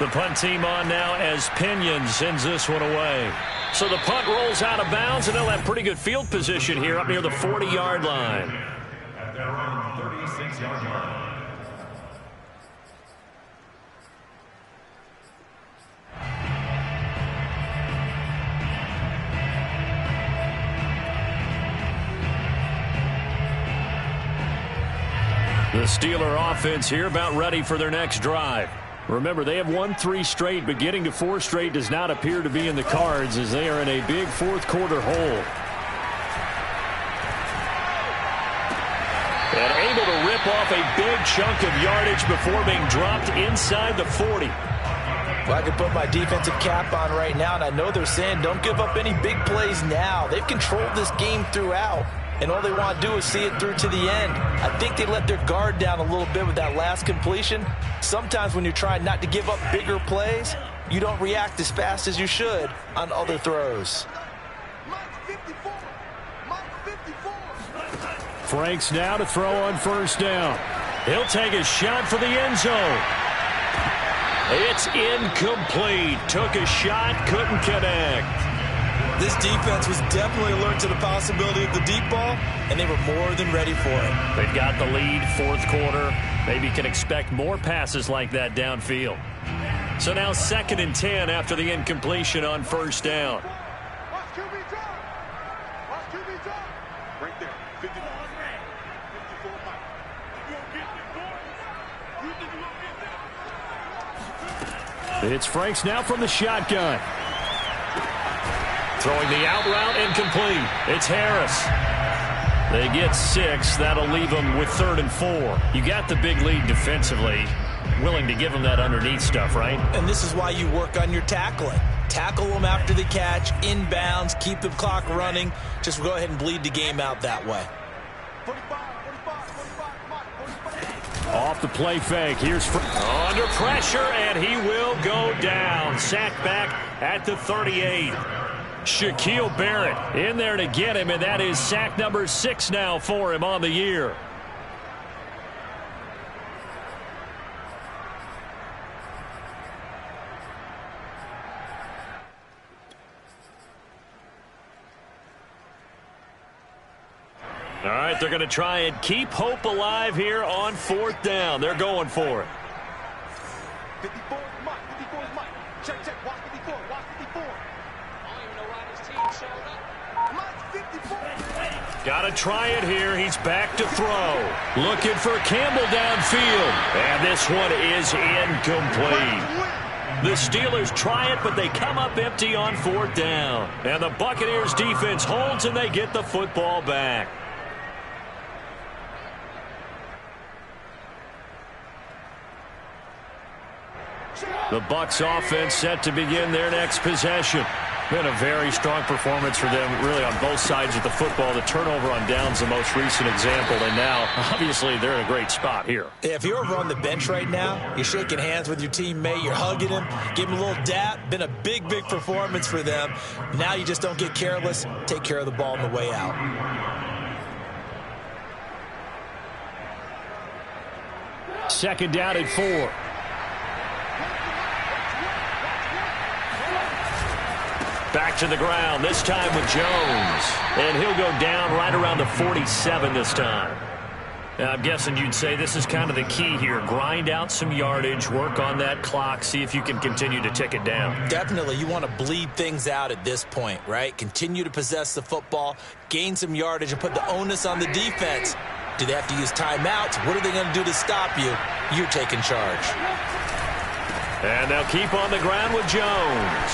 The punt team on now as Pinion sends this one away. So the punt rolls out of bounds, and they'll have pretty good field position here up near the 40-yard line. At their own 36-yard line. The Steeler offense here about ready for their next drive. Remember, they have won 3 straight, but getting to 4 straight does not appear to be in the cards as they are in a big 4th quarter hole. And able to rip off a big chunk of yardage before being dropped inside the 40. Well, I could put my defensive cap on right now, and I know they're saying don't give up any big plays now. They've controlled this game throughout, and all they want to do is see it through to the end. I think they let their guard down a little bit with that last completion. Sometimes when you're trying not to give up bigger plays, you don't react as fast as you should on other throws. Franks now to throw on 1st down. He'll take a shot for the end zone. It's incomplete. Took a shot, couldn't connect. This defense was definitely alert to the possibility of the deep ball, and they were more than ready for it. They've got the lead, 4th quarter. Maybe can expect more passes like that downfield. So now 2nd and 10 after the incompletion on 1st down. Watch QB drop. Watch QB drop. Right there. 54 Mike. You gonna get this, boy? You think you gonna get that? It's Franks now from the shotgun. Throwing the out route incomplete. It's Harris. They get 6. That'll leave them with 3rd and 4. You got the big lead defensively. Willing to give them that underneath stuff, right? And this is why you work on your tackling. Tackle them after the catch, inbounds, keep the clock running. Just go ahead and bleed the game out that way. 45, 45, come on, 45. Off the play fake. Here's under pressure, and he will go down. Sacked back at the 38. Shaquille Barrett in there to get him, and that is sack number 6 now for him on the year. All right, they're going to try and keep hope alive here on 4th down. They're going for it. 54 is Mike. 54 is Mike. Check, check. Watch 54. Watch 54. I don't even know why this team showed up. Mike's 54. Got to try it here. He's back to throw. Looking for Campbell downfield. And this one is incomplete. The Steelers try it, but they come up empty on 4th down. And the Buccaneers defense holds, and they get the football back. The Bucs offense set to begin their next possession. Been a very strong performance for them, really, on both sides of the football. The turnover on downs the most recent example, and now, obviously, they're in a great spot here. If you're over on the bench right now, you're shaking hands with your teammate, you're hugging him, give him a little dap. Been a big, big performance for them. Now you just don't get careless. Take care of the ball on the way out. second down and 4. Back to the ground, this time with Jones. And he'll go down right around the 47 this time. Now, I'm guessing you'd say this is kind of the key here. Grind out some yardage, work on that clock, see if you can continue to tick it down. Definitely, you want to bleed things out at this point, right? Continue to possess the football, gain some yardage, and put the onus on the defense. Do they have to use timeouts? What are they going to do to stop you? You're taking charge. And they'll keep on the ground with Jones.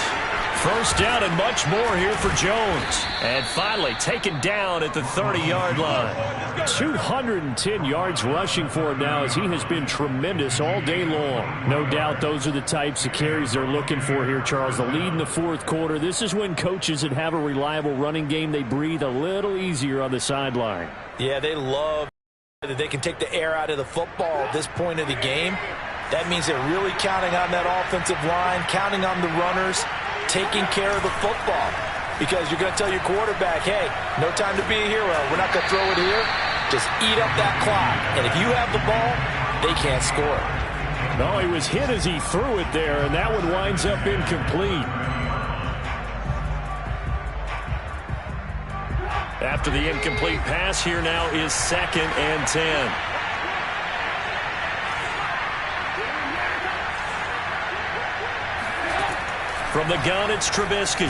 First down and much more here for Jones. And finally taken down at the 30-yard line. 210 yards rushing for him now as he has been tremendous all day long. No doubt those are the types of carries they're looking for here, Charles. The lead in the fourth quarter. This is when coaches that have a reliable running game, they breathe a little easier on the sideline. Yeah, they love that they can take the air out of the football at this point of the game. That means they're really counting on that offensive line, counting on the runners, taking care of the football, because you're going to tell your quarterback, hey, no time to be a hero. We're not going to throw it here. Just eat up that clock. And if you have the ball, they can't score. No, he was hit as he threw it there, and that one winds up incomplete. After the incomplete pass, here now is 2nd and 10. From the gun, it's Trubisky.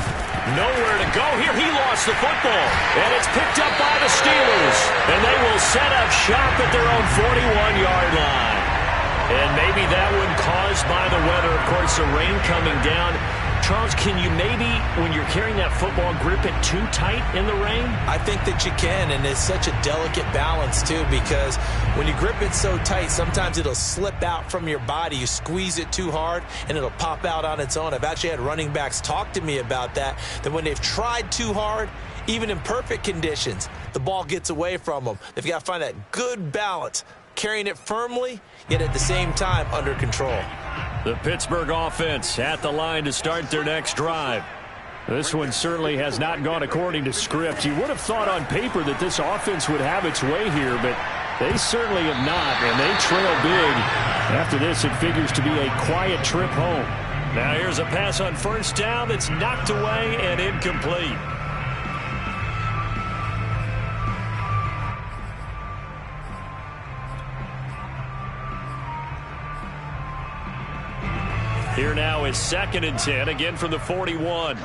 Nowhere to go here. He lost the football. And it's picked up by the Steelers. And they will set up shop at their own 41-yard line. And maybe that one caused by the weather. Of course, the rain coming down. Charles, can you maybe, when you're carrying that football, grip it too tight in the rain? I think that you can, and it's such a delicate balance, too, because when you grip it so tight, sometimes it'll slip out from your body. You squeeze it too hard, and it'll pop out on its own. I've actually had running backs talk to me about that when they've tried too hard, even in perfect conditions, the ball gets away from them. They've got to find that good balance, carrying it firmly, yet at the same time under control. The Pittsburgh offense at the line to start their next drive. This one certainly has not gone according to script. You would have thought on paper that this offense would have its way here, but they certainly have not, and they trail big. After this, it figures to be a quiet trip home. Now here's a pass on first down that's knocked away and incomplete. Here now is 2nd and 10, again from the 41.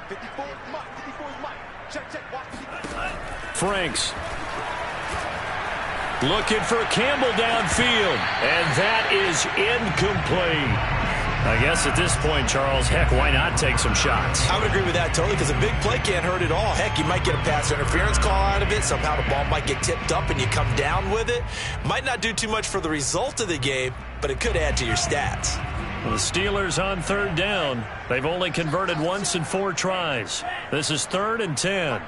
54 Mike. Check. Watch. Franks. Looking for Campbell downfield. And that is incomplete. I guess at this point, Charles, heck, why not take some shots? I would agree with that totally, because a big play can't hurt at all. Heck, you might get a pass interference call out of it. Somehow the ball might get tipped up and you come down with it. Might not do too much for the result of the game, but it could add to your stats. The Steelers on 3rd down. They've only converted once in 4 tries. This is 3rd and 10.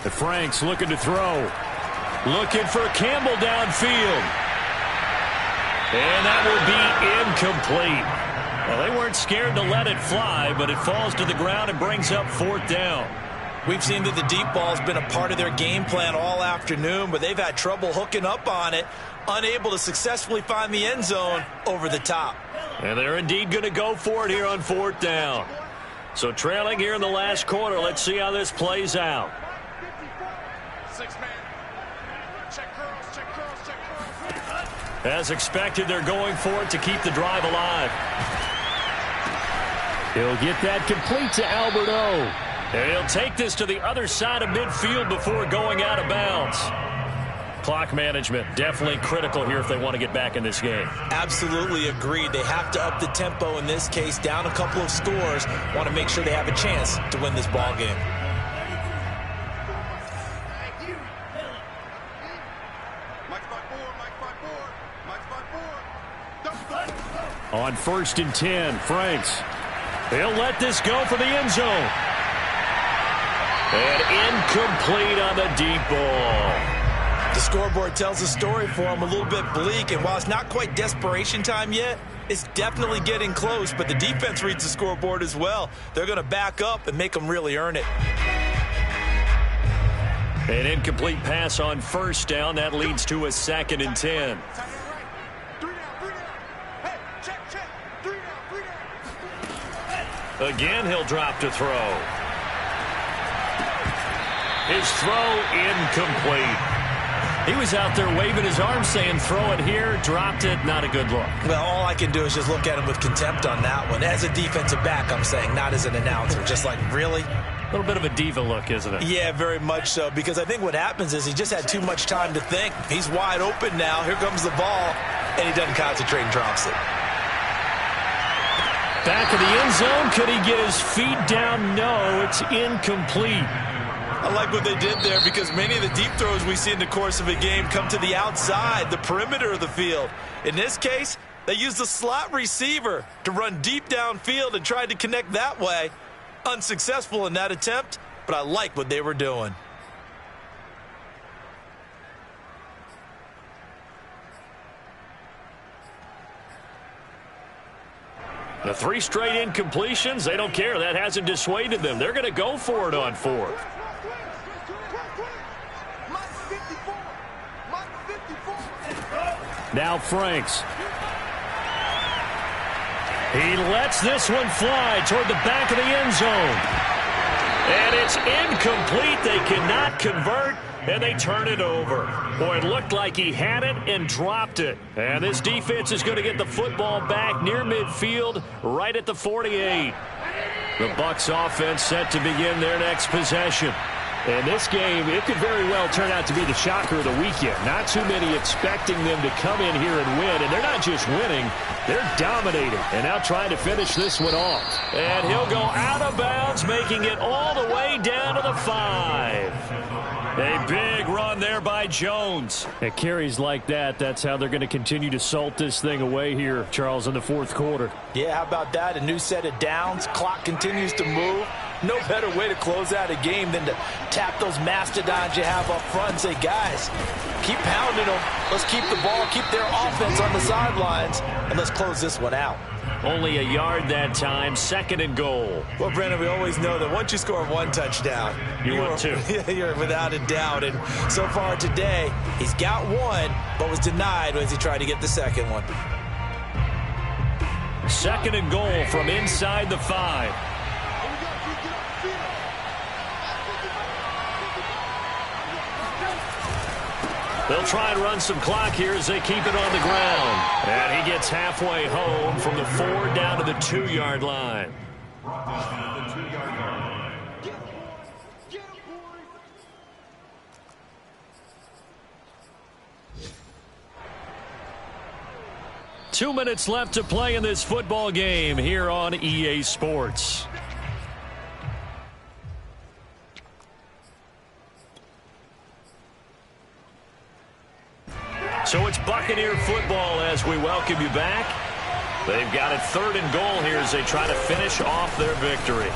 The Franks looking to throw. Looking for Campbell downfield. And that will be incomplete. Well, they weren't scared to let it fly, but it falls to the ground and brings up 4th down. We've seen that the deep ball has been a part of their game plan all afternoon, but they've had trouble hooking up on it, unable to successfully find the end zone over the top. And they're indeed going to go for it here on 4th down. So trailing here in the last quarter, let's see how this plays out. 6-man. Check curls. As expected, they're going for it to keep the drive alive. He'll get that complete to Albert O. And he'll take this to the other side of midfield before going out of bounds. Clock management definitely critical here if they want to get back in this game. Absolutely agreed. They have to up the tempo in this case, down a couple of scores. Want to make sure they have a chance to win this ball game. On 1st and 10, Franks. He'll let this go for the end zone. And incomplete on the deep ball. The scoreboard tells a story for him, a little bit bleak, and while it's not quite desperation time yet, it's definitely getting close, but the defense reads the scoreboard as well. They're going to back up and make them really earn it. An incomplete pass on first down. That leads to a 2nd and 10. Again, he'll drop to throw. His throw incomplete. He was out there waving his arm saying, throw it here, dropped it, not a good look. Well, all I can do is just look at him with contempt on that one. As a defensive back, I'm saying, not as an announcer. Just like, really? A little bit of a diva look, isn't it? Yeah, very much so, because I think what happens is he just had too much time to think. He's wide open now. Here comes the ball, and he doesn't concentrate and drops it. Back of the end zone. Could he get his feet down? No, it's incomplete. I like what they did there because many of the deep throws we see in the course of a game come to the outside, the perimeter of the field. In this case, they used the slot receiver to run deep downfield and tried to connect that way. Unsuccessful in that attempt, but I like what they were doing. The 3 straight incompletions, they don't care. That hasn't dissuaded them. They're going to go for it on 4th. Now Franks. He lets this one fly toward the back of the end zone. And it's incomplete. They cannot convert, and they turn it over. Boy, it looked like he had it and dropped it. And this defense is going to get the football back near midfield, right at the 48. The Bucs offense set to begin their next possession. And this game, it could very well turn out to be the shocker of the weekend. Not too many expecting them to come in here and win. And they're not just winning, they're dominating. And now trying to finish this one off. And he'll go out of bounds, making it all the way down to the 5. A big run there by Jones. At carries like that, that's how they're going to continue to salt this thing away here, Charles, in the 4th quarter. Yeah, how about that? A new set of downs. Clock continues to move. No better way to close out a game than to tap those mastodons you have up front and say, guys, keep pounding them. Let's keep the ball, keep their offense on the sidelines, and let's close this one out. Only a yard that time, 2nd and goal. Well, Brandon, we always know that once you score 1 touchdown, you're 2. You're without a doubt. And so far today, he's got 1, but was denied as he tried to get the 2nd one. 2nd and goal from inside the 5. They'll try and run some clock here as they keep it on the ground. And he gets halfway home from the 4 down to the 2-yard line. 2 minutes left to play in this football game here on EA Sports. So it's Buccaneer football as we welcome you back. They've got it 3rd and goal here as they try to finish off their victory.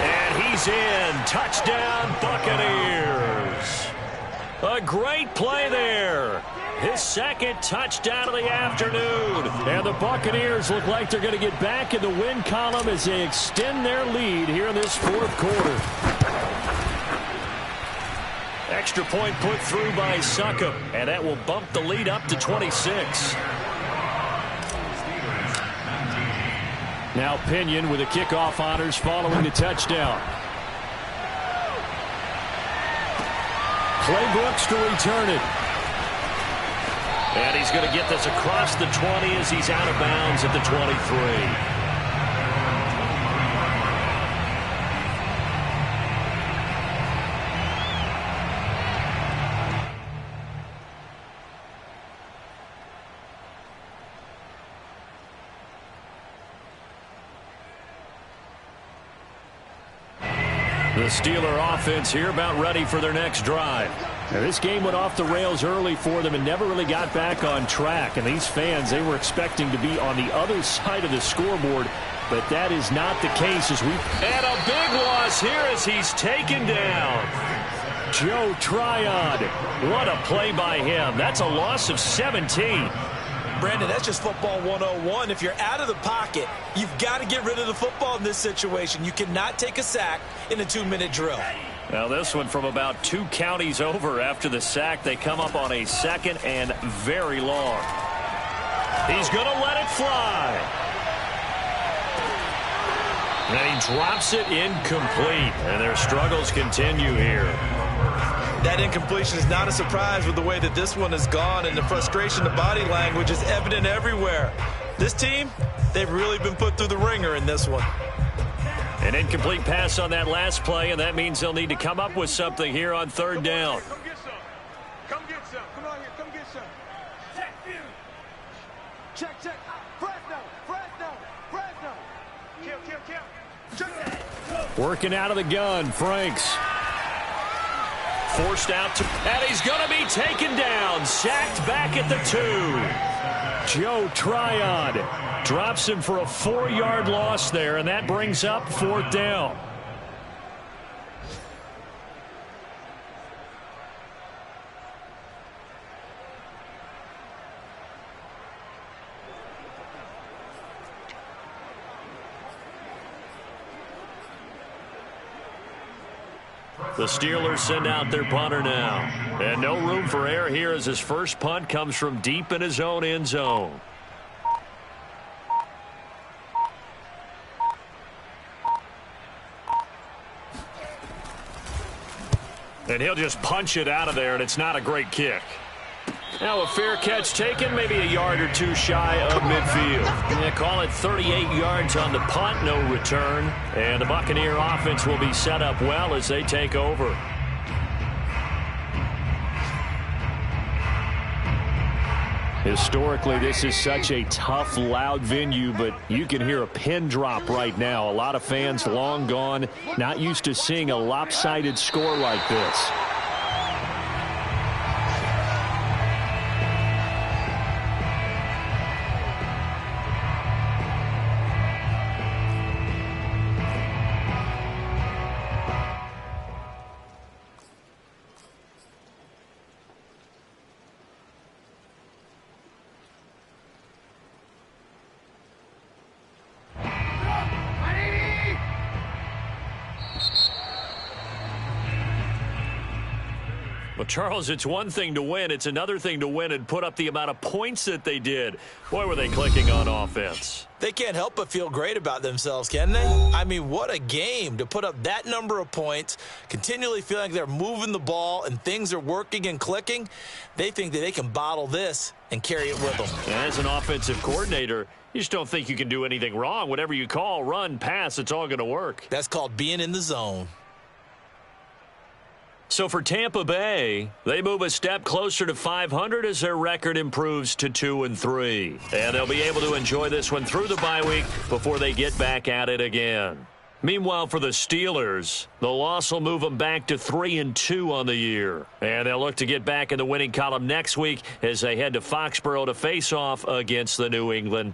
And he's in. Touchdown, Buccaneers. A great play there. His 2nd touchdown of the afternoon. And the Buccaneers look like they're going to get back in the win column as they extend their lead here in this 4th quarter. Extra point put through by Succop, and that will bump the lead up to 26. Now Pinion with the kickoff honors following the touchdown. Clay Brooks to return it. And he's going to get this across the 20 as he's out of bounds at the 23. The Steeler offense here about ready for their next drive. Now, this game went off the rails early for them and never really got back on track. And these fans, they were expecting to be on the other side of the scoreboard, but that is not the case as we... And a big loss here as he's taken down. Joe Tryon. What a play by him. That's a loss of 17. Brandon, that's just football 101. If you're out of the pocket, you've got to get rid of the football in this situation. You cannot take a sack in a 2-minute drill. Now this one from about 2 counties over after the sack. They come up on a 2nd and very long. He's going to let it fly. And he drops it incomplete. And their struggles continue here. That incompletion is not a surprise with the way that this one has gone, and the frustration, the body language is evident everywhere. This team, they've really been put through the ringer in this one. An incomplete pass on that last play, and that means they'll need to come up with something here on 3rd down. Come get some. Come get some. Come on here. Come get some. Check, check. Fresno. Kill. Check. Working out of the gun, Franks. Forced out to, and he's going to be taken down. Sacked back at the 2. Joe Tryon drops him for a 4-yard loss there, and that brings up 4th down. The Steelers send out their punter now. And no room for error here as his first punt comes from deep in his own end zone. And he'll just punch it out of there, and it's not a great kick. Now a fair catch taken, maybe a yard or 2 shy of midfield. Yeah, call it 38 yards on the punt, no return. And the Buccaneer offense will be set up well as they take over. Historically, this is such a tough, loud venue, but you can hear a pin drop right now. A lot of fans long gone, not used to seeing a lopsided score like this. Well, Charles, it's one thing to win. It's another thing to win and put up the amount of points that they did. Boy, were they clicking on offense. They can't help but feel great about themselves, can they? I mean, what a game to put up that number of points, continually feel like they're moving the ball and things are working and clicking. They think that they can bottle this and carry it with them. As an offensive coordinator, you just don't think you can do anything wrong. Whatever you call, run, pass, it's all going to work. That's called being in the zone. So for Tampa Bay, they move a step closer to 500 as their record improves to 2-3. And they'll be able to enjoy this one through the bye week before they get back at it again. Meanwhile, for the Steelers, the loss will move them back to 3-2 on the year. And they'll look to get back in the winning column next week as they head to Foxborough to face off against the New England